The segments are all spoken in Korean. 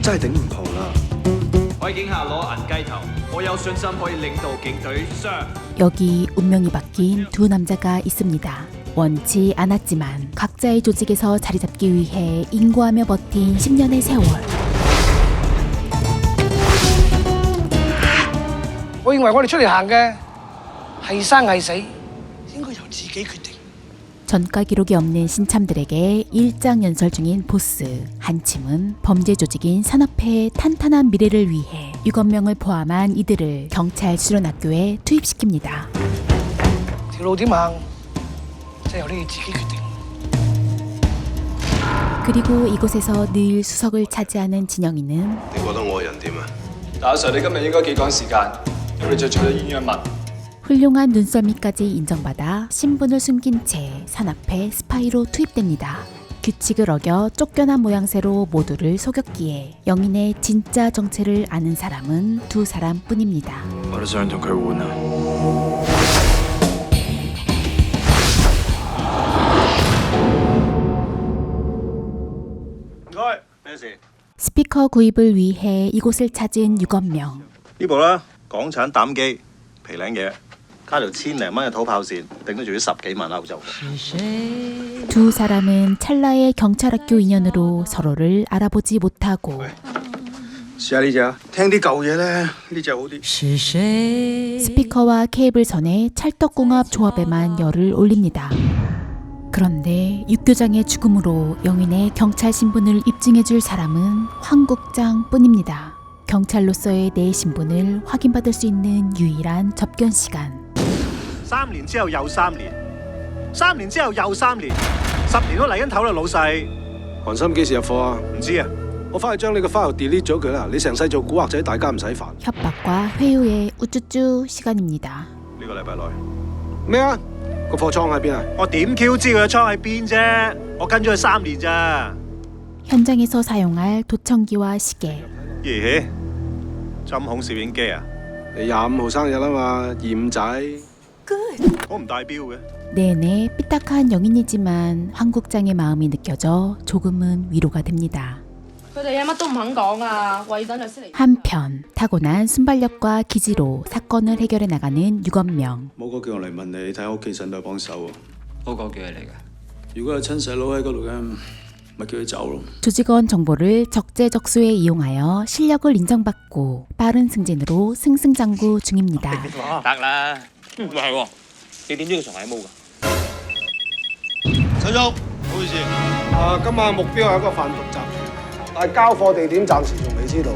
真係頂唔浦啦。 海警下攞銀雞頭，我有信心可以領導警隊上。 여기 운명이 바뀐 두 남자가 있습니다. 원치 않았지만 각자의 조직에서 자리 잡기 위해 인고하며 버틴 10년의 세월. 我認為我哋出嚟行嘅係生係死，應該由自己決定。 전과 기록이 없는 신참들에게 일장연설 중인 보스 한침은 범죄 조직인 산업회의 탄탄한 미래를 위해 6원명을 포함한 이들을 경찰 수련학교에 투입시킵니다. 條路點行，就由你哋自己決定。 그리고 이곳에서 늘 수석을 차지하는 진영이는 你覺得我人點啊？ 大阿 Sir， 你今日應該幾趕時間，因為你着錯咗鴛鴦紋。 훌륭한 눈썰미까지 인정받아 신분을 숨긴 채 산업회 스파이로 투입됩니다. 규칙을 어겨 쫓겨난 모양새로 모두를 속였기에 영인의 진짜 정체를 아는 사람은 두 사람뿐입니다. 我都想同佢換啊！ 唔該，咩事？ 스피커 구입을 위해 이곳을 찾은 6원명. 呢部啦，港產膽機，皮領嘢，加條千零蚊嘅土炮線，頂得住啲10幾萬歐洲。 두 사람은 찰나의 경찰학교 인연으로 서로를 알아보지 못하고 試下呢只啊，聽啲舊嘢咧，呢只好啲。 스피커와 케이블선의 찰떡궁합 조합에만 열을 올립니다. 그런데 육교장의 죽음으로 영인의 경찰 신분을 입증해줄 사람은 황 국장 뿐입니다. 경찰로서의 내 신분을 확인받을 수 있는 유일한 접견 시간. 3年之後又3年，3年之後又3年，10年都嚟緊頭啦，老細。韓心幾時入課啊？唔知啊，我翻去將你個 file delete 咗佢啦。你成世做古惑仔，大家唔使煩。 협박과 회유의 우쭈쭈 시간입니다. 呢個禮拜內。咩啊？個貨倉喺邊啊？我點 Q 知佢嘅倉喺邊啫？我跟咗佢3年咋。 현장에서 사용할 도청기와 시계. 咦？針孔攝影機啊？你25號生日啊嘛，二五仔。我唔戴錶嘅。 내내 삐딱한 영인이지만 황 국장의 마음이 느껴져 조금은 위로가 됩니다. 佢哋乜都唔肯講啊，為等律師嚟。 한편 타고난 순발력과 기지로 사건을 해결해 나가는 6원명. 冇哥叫我嚟問你，睇屋企使唔使幫手喎？我哥叫你嚟㗎。如果有親細佬喺嗰度嘅，咪叫佢走咯。 조직원 정보를 적재적소에 이용하여 실력을 인정받고 빠른 승진으로 승승장구 중입니다. 得啦。唔係喎，你點知佢床係冇㗎？細叔，唔好意思。今晚目標係一個販毒集團，但係交貨地點暫時仲未知道。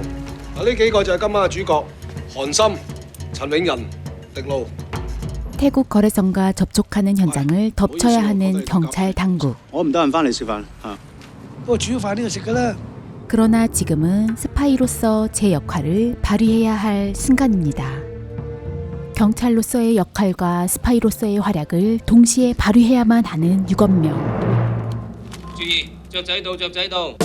呢幾個就係今晚嘅主角：韓森、陳永仁、迪路。 태국 거래선과 접촉하는 현장을 덮쳐야 하는 경찰 당국. 我唔得閒翻嚟食飯嚇。不過主要飯呢度食㗎啦。 그러나 지금은 스파이로서 제 역할을 발휘해야 할 순간입니다. 경찰로서의 역할과 스파이로서의 활약을 동시에 발휘해야만 하는 6원명. 注意，雀仔到，雀仔到。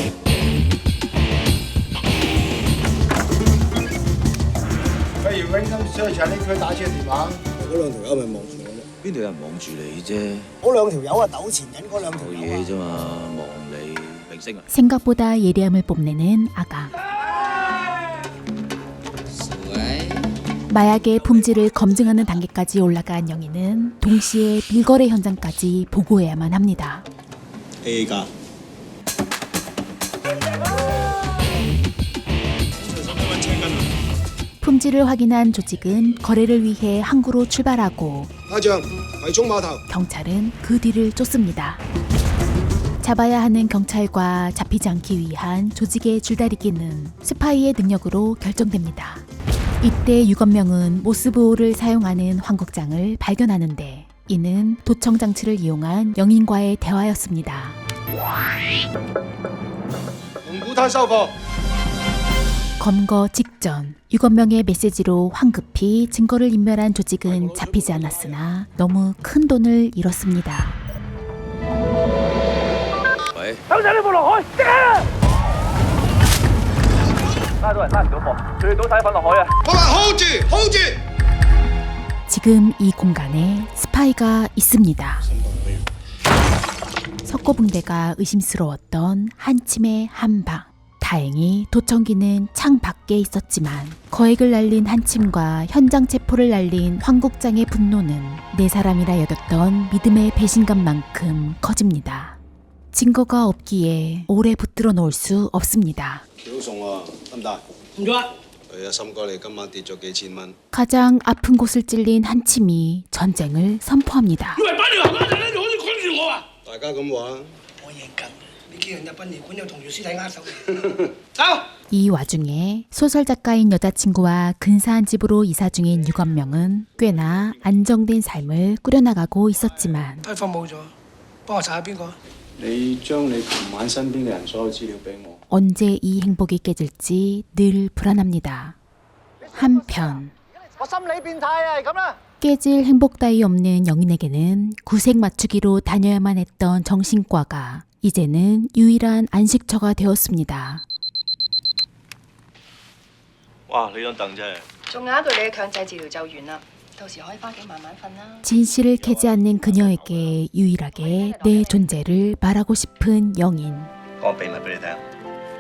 不如 Raymond search 下呢區打車電話。嗰兩條友咪望住我咯。邊度有人望住你啫？嗰兩條友啊，糾纏緊嗰兩條冇友嘢啫嘛，望你明星啊！ 생각보다 예리함을 뽐내는 아가. 마약의 품질을 검증하는 단계까지 올라간 영희는 동시에 밀거래 현장까지 보고해야만 합니다. A가 품질을 확인한 조직은 거래를 위해 항구로 출발하고 阿將葵涌碼頭。 경찰은 그 뒤를 쫓습니다. 잡아야 하는 경찰과 잡히지 않기 위한 조직의 줄다리기는 스파이의 능력으로 결정됩니다. 이때 6원명은 모스보호를 사용하는 황 국장을 발견하는데 이는 도청 장치를 이용한 영인과의 대화였습니다. 龍鼓灘收貨。 검거 직전 6원명의 메시지로 황급히 증거를 인멸한 조직은 잡히지 않았으나 너무 큰 돈을 잃었습니다. 喂，等陣你冇落海，即刻！拉到人拉唔到貨，佢哋倒晒粉落海啊！ 我話 hold 住 ，hold 住。 지금 이 공간에 스파이가 있습니다. 석고붕대가 의심스러웠던 한침의 한방. 다행히 도청기는 창 밖에 있었지만 거액을 날린 한침과 현장 체포를 날린 황국장의 분노는 내 사람이라 여겼던 믿음의 배신감만큼 커집니다. 증거가 없기에 오래 붙들어 놓을 수 없습니다. 橋餸喎，得唔得？唔該。係啊，森哥你今晚跌咗幾千蚊。 가장 아픈 곳을 찔린 한침이 전쟁을 선포합니다. 以為班你行嗰陣咧，就好似困住我啊！大家咁話，我認緊，你叫人入殯儀館又同條屍體握手。走！ 이 와중에 소설 작가인 여자친구와 근사한 집으로 이사 중인 유건명은 꽤나 안정된 삶을 꾸려나가고 있었지만 批服冇咗，幫我查下邊個？你將你琴晚身邊嘅人所有資料俾我。 언제 이 행복이 깨질지 늘 불안합니다. 한편 我心理變態啊，係咁啦。 깨질 행복 따위 없는 영인에게는 구색 맞추기로 다녀야만 했던 정신과가 이제는 유일한 안식처가 되었습니다. 哇！呢張凳真係 仲有一個你嘅強制治療就完啦，到時可以翻屋企慢慢瞓啦。 진실을 캐지 않는 그녀에게 유일하게 내 존재를 말하고 싶은 영인. 講個秘密俾你聽，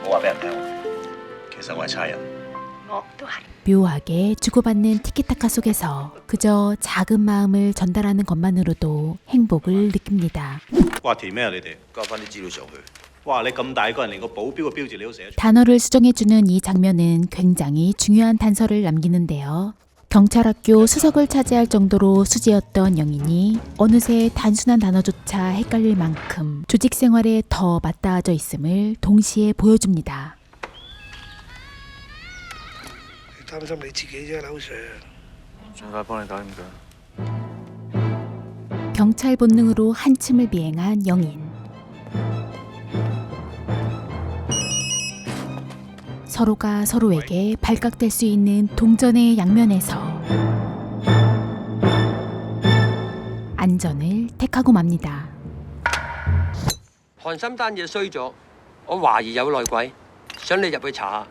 冇話俾人聽喎。其實我係差人。我都係。 묘하게 주고받는 티키타카 속에서 그저 작은 마음을 전달하는 것만으로도 행복을 느낍니다. 哇！填咩啊你哋？交翻啲資料上去。哇！你咁大個人連個保鏢嘅標誌你都寫得出。 단어를 수정해주는 이 장면은 굉장히 중요한 단서를 남기는데요. 경찰학교 수석을 차지할 정도로 수지였던 영인이 어느새 단순한 단어조차 헷갈릴 만큼 조직 생활에 더 맞닿아져 있음을 동시에 보여줍니다. 你擔心你自己啫，劉 Sir。盡快幫你搞掂佢。 경찰 본능으로 한침을 비행한 영인. 서로가 서로에게 발각될 수 있는 동전의 양면에서 안전을 택하고 맙니다. 韓心單嘢衰咗，我懷疑有內鬼，想你入去查下。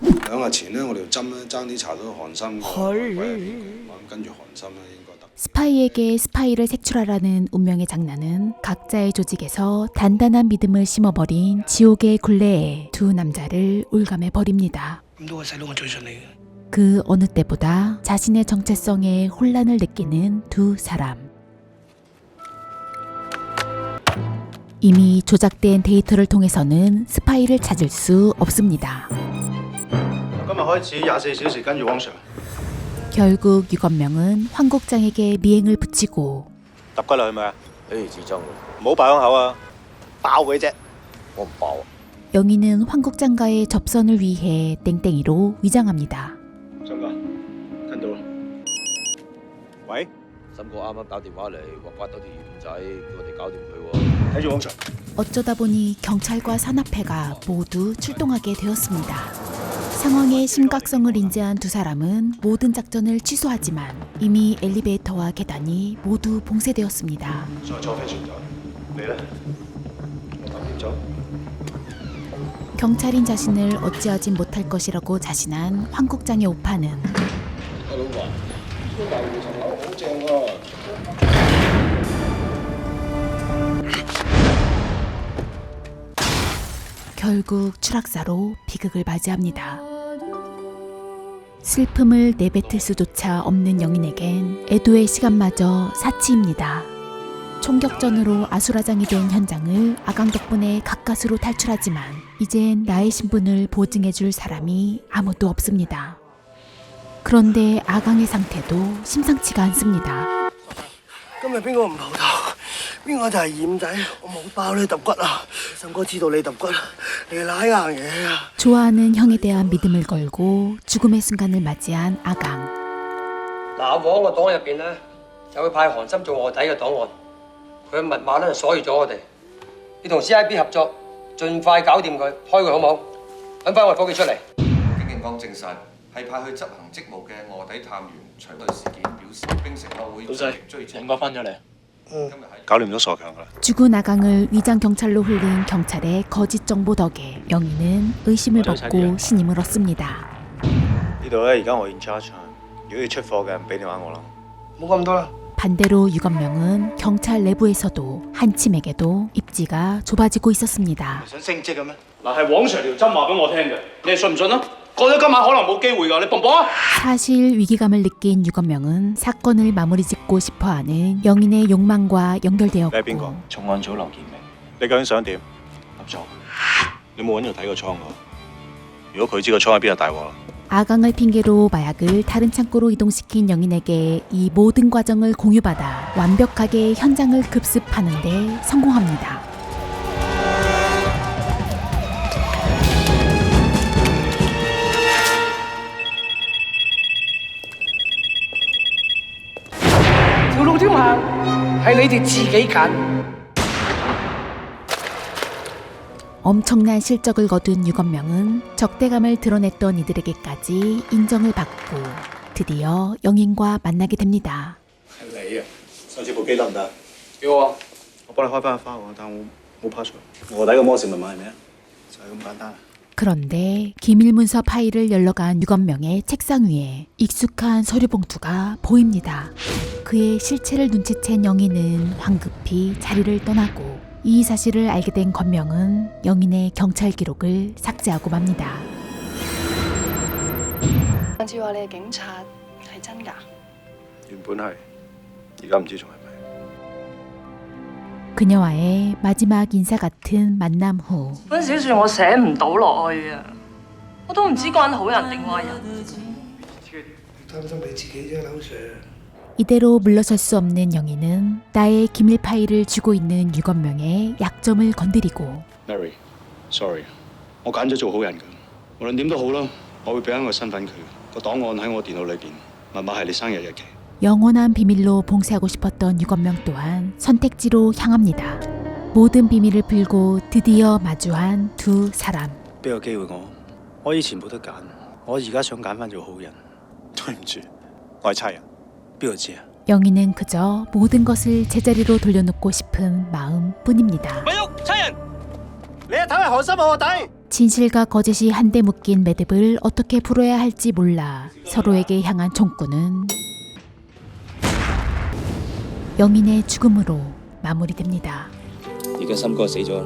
2日前呢，我哋條針咧爭啲查到韓心個鬼係邊個，咁跟住韓心咧應該得。 스파이에게 스파이를 색출하라는 운명의 장난은 각자의 조직에서 단단한 믿음을 심어버린 지옥의 굴레에 두 남자를 올감해버립니다. 咁多個細佬我最信你嘅。 그 어느 때보다 자신의 정체성에 혼란을 느끼는 두 사람. 이미 조작된 데이터를 통해서는 스파이를 찾을 수 없습니다. 今日開始24小時跟住汪 Sir。 결국 유건명은 황국장에게 미행을 붙이고 揼骨落去未啊？誒，自裝唔好爆香口啊！爆佢啫，我唔爆啊！ 영희는 황국장과의 접선을 위해 땡땡이로 위장합니다. 森哥，跟到啦。喂，森哥啱啱打電話嚟，話刮到條魚仔，叫我哋搞掂佢喎。睇住汪 Sir。 어쩌다 보니 경찰과 산악회가 모두 출동하게 되었습니다. 상황의 심각성을 인지한 두 사람은 모든 작전을 취소하지만 이미 엘리베이터와 계단이 모두 봉쇄되었습니다. 再坐飛船走，你咧？我搭點走？ 경찰인 자신을 어찌하진 못할 것이라고 자신한 황국장의 오파는 阿老華，呢個樓層樓好正喎。 결국 추락사로 비극을 맞이합니다. 슬픔을 내뱉을 수조차 없는 영인에겐 애도의 시간마저 사치입니다. 총격전으로 아수라장이 된 현장을 아강 덕분에 가까스로 탈출하지만 이젠 나의 신분을 보증해줄 사람이 아무도 없습니다. 그런데 아강의 상태도 심상치가 않습니다. 今日邊個唔蒲頭？邊個就係鹽仔？我冇包你揼骨啊！森哥知道你揼骨，你係賴硬嘢啊！ 좋아하는 형에 대한 믿음을 걸고 죽음의 순간을 맞이한 아강. 嗱，我個檔入邊咧就會派韓心做卧底嘅檔案，佢嘅密碼咧鎖住咗我哋。你同 CIB 合作，盡快搞掂佢，開佢好冇？揾翻我伙計出嚟。經警方證實係派去執行職務嘅卧底探員，隨對事件表示並承諾會盡力追查。應該翻咗嚟。 搞掂咗傻強噶啦。 죽은 아강을 위장 경찰로 흘린 경찰의 거짓 정보 덕에 영희는 의심을 벗고 신임을 얻습니다. 呢度咧而家我 in charge，如果要出貨嘅，俾電話我啦。冇咁多啦。 반대로 유건명은 경찰 내부에서도 한침에게도 입지가 좁아지고 있었습니다. 想升職嘅咩？嗱係黃 Sir 條針話俾我聽嘅，你信唔信啊？過咗今晚可能冇機會㗎，你搏唔搏啊？ 사실 위기감을 느낀 유건명은 사건을 마무리 짓고 싶어하는 영인의 욕망과 你係邊個？ 연결되었고 重案組劉建明。你究竟想點？合作。你冇揾人睇個倉㗎？如果佢知個倉喺邊就大鑊啦。 아강을 핑계로 마약을 다른 창고로 이동시킨 영인에게 이 모든 과정을 공유받아 완벽하게 현장을 급습하는 데 성공합니다. 엄청난 실적을 거둔 유건명은 적대감을 드러냈던 이들에게까지 인정을 받고 드디어 영인과 만나게 됩니다. 你啊，上次部機得唔得？幾好啊！我幫你開翻個花喎，但我冇 password。我底個摩斯密碼係咩啊？就係咁簡單。 그런데 기밀 문서 파일을 열러간 유건명의 책상 위에 익숙한 서류 봉투가 보입니다. 그의 실체를 눈치챈 영인은 황급히 자리를 떠나고 이 사실을 알게 된 건명은 영인의 경찰 기록을 삭제하고 맙니다. 上次話你係警察係真㗎？原本係，而家唔知仲係咪。 그녀와의 마지막 인사 같은 만남 후 本小說我寫唔到落去啊！我都唔知個人好人定壞人。擔心你自己啫，劉 Sir。 이대로 물러설 수 없는 영인은 나의 기밀 파일을 쥐고 있는 유건명의 약점을 건드리고 Mary, sorry， 我揀咗做好人㗎。無論點都好啦，我會俾翻個身份佢。個檔案喺我電腦裏邊，密碼係你生日日期。 영원한 비밀로 봉쇄하고 싶었던 유건명 또한 선택지로 향합니다. 모든 비밀을 풀고 드디어 마주한 두 사람. 俾個機會我，我以前冇得揀，我而家想揀翻做好人。對唔住，我係差人。邊個知啊？ 영희는 그저 모든 것을 제자리로 돌려놓고 싶은 마음뿐입니다. 咪喐，差人！你阿頭係何心我弟。 진실과 거짓이 한데 묶인 매듭을 어떻게 풀어야 할지 몰라 서로에게 향한 총구는 영인의 죽음으로 마무리됩니다. 而家森哥死咗，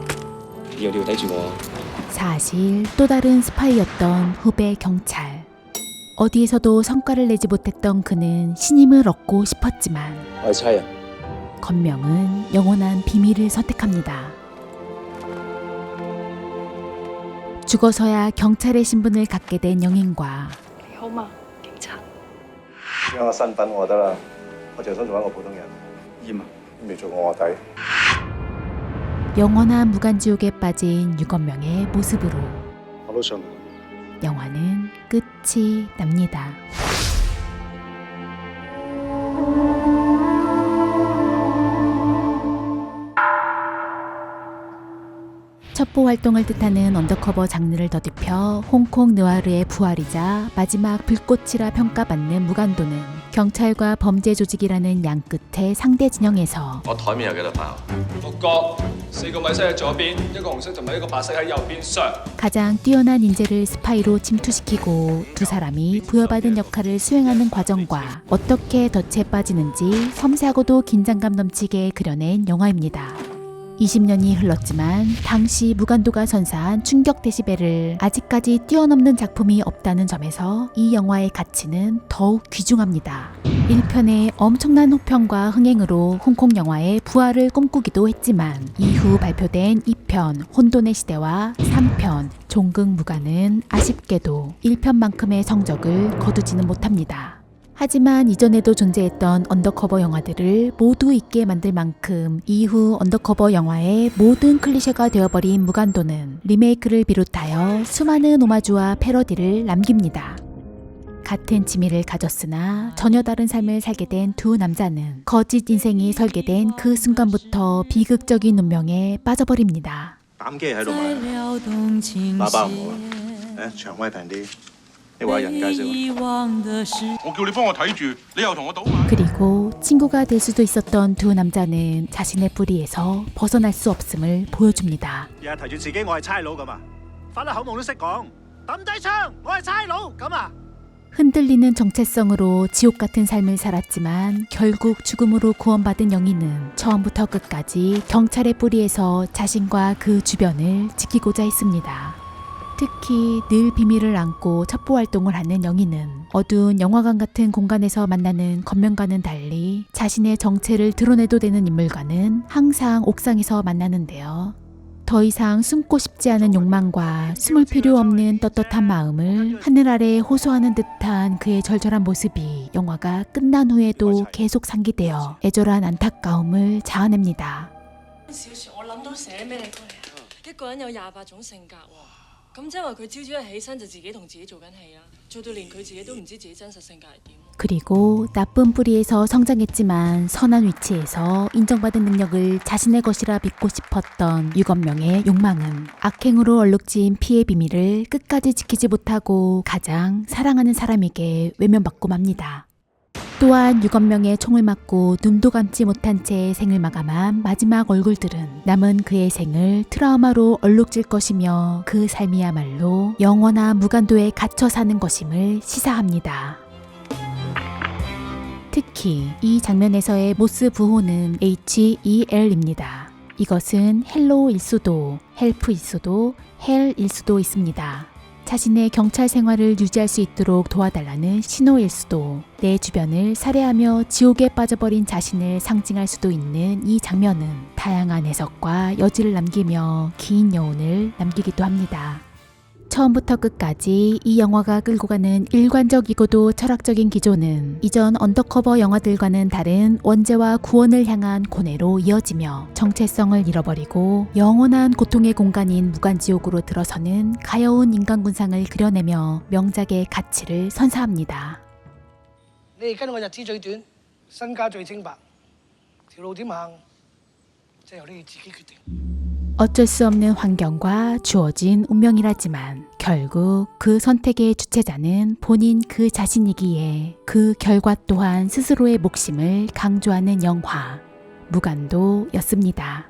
你又要睇住我。 사실 또 다른 스파이였던 후배 경찰. 어디에서도 성과를 내지 못했던 그는 신임을 얻고 싶었지만 我係差人。 건명은 영원한 비밀을 선택합니다. 죽어서야 경찰의 신분을 갖게 된 영인과 你好嘛，警察？因為我身份我得啦，我就想做一個普通人。厭啊，未做過我弟。 영원한 무간지옥에 빠진 유건명의 모습으로 我都信。 영화는 끝이 납니다. 첩보 활동을 뜻하는 언더커버 장르를 더듬혀 홍콩 느와르의 부활이자 마지막 불꽃이라 평가받는 무간도는 경찰과 범죄 조직이라는 양 끝의 상대 진영에서 我台面有幾多炮？ 六個，4個米色喺左邊，一個紅色同埋一個白色喺右邊上。 가장 뛰어난 인재를 스파이로 침투시키고 두 사람이 부여받은 역할을 수행하는 과정과 어떻게 덫에 빠지는지 섬세하고도 긴장감 넘치게 그려낸 영화입니다. 20년이 흘렀지만 당시 무간도가 선사한 충격 데시벨을 아직까지 뛰어넘는 작품이 없다는 점에서 이 영화의 가치는 더욱 귀중합니다. 1편의 엄청난 호평과 흥행으로 홍콩 영화의 부활을 꿈꾸기도 했지만 이후 발표된 2편 혼돈의 시대와 3편 종극 무간은 아쉽게도 1편만큼의 성적을 거두지는 못합니다. 하지만 이전에도 존재했던 언더커버 영화들을 모두 잊게 만들 만큼 이후 언더커버 영화의 모든 클리셰가 되어버린 무간도는 리메이크를 비롯하여 수많은 오마주와 패러디를 남깁니다. 같은 취미를 가졌으나 전혀 다른 삶을 살게 된 두 남자는 거짓 인생이 설계된 그 순간부터 비극적인 운명에 빠져버립니다. 膽機喺度買，喇叭唔好啊，誒長威平啲。 你話人介紹啊？我叫你幫我睇住，你又同我賭馬。 그리고 친구가 될 수도 있었던 두 남자는 자신의 뿌리에서 벗어날 수 없음을 보여줍니다. 日日提住自己我係差佬咁啊，發得口夢都識講，抌低槍我係差佬咁啊！ 흔들리는 정체성으로 지옥 같은 삶을 살았지만 결국 죽음으로 구원받은 영희는 처음부터 끝까지 경찰의 뿌리에서 자신과 그 주변을 지키고자 했습니다. 특히 늘 비밀을 안고 첩보 활동을 하는 영희는 어두운 영화관 같은 공간에서 만나는 겉면과는 달리 자신의 정체를 드러내도 되는 인물과는 항상 옥상에서 만나는데요. 더 이상 숨고 싶지 않은 욕망과 숨을 필요 없는 떳떳한 마음을 하늘 아래 호소하는 듯한 그의 절절한 모습이 영화가 끝난 후에도 계속 상기되어 애절한 안타까움을 자아냅니다. 小說我諗到寫咩佢啊？一個人有28種性格喎，咁即係話佢朝早一起身就自己同自己做緊戲啦，做到連佢自己都唔知自己真實性格係點。 그리고 나쁜 뿌리에서 성장했지만 선한 위치에서 인정받은 능력을 자신의 것이라 믿고 싶었던 유건명의 욕망은 악행으로 얼룩진 피의 비밀을 끝까지 지키지 못하고 가장 사랑하는 사람에게 외면받고 맙니다. 또한 유건명의 총을 맞고 눈도 감지 못한 채 생을 마감한 마지막 얼굴들은 남은 그의 생을 트라우마로 얼룩질 것이며 그 삶이야말로 영원한 무간도에 갇혀 사는 것임을 시사합니다. 특히 이 장면에서의 모스 부호는 HEL입니다. 이것은 헬로일 수도, 헬프일 수도, 헬일 수도 있습니다. 자신의 경찰 생활을 유지할 수 있도록 도와달라는 신호일 수도, 내 주변을 살해하며 지옥에 빠져버린 자신을 상징할 수도 있는 이 장면은 다양한 해석과 여지를 남기며 긴 여운을 남기기도 합니다. 처음부터 끝까지 이 영화가 끌고 가는 일관적이고도 철학적인 기조는 이전 언더커버 영화들과는 다른 원죄와 구원을 향한 고뇌로 이어지며 정체성을 잃어버리고 영원한 고통의 공간인 무간지옥으로 들어서는 가여운 인간군상을 그려내며 명작의 가치를 선사합니다. 你哋跟我日子最短，身家最清白，條路點行，就由你哋自己決定。 어쩔 수 없는 환경과 주어진 운명이라지만 결국 그 선택의 주체자는 본인 그 자신이기에 그 결과 또한 스스로의 몫임을 강조하는 영화 무간도였습니다.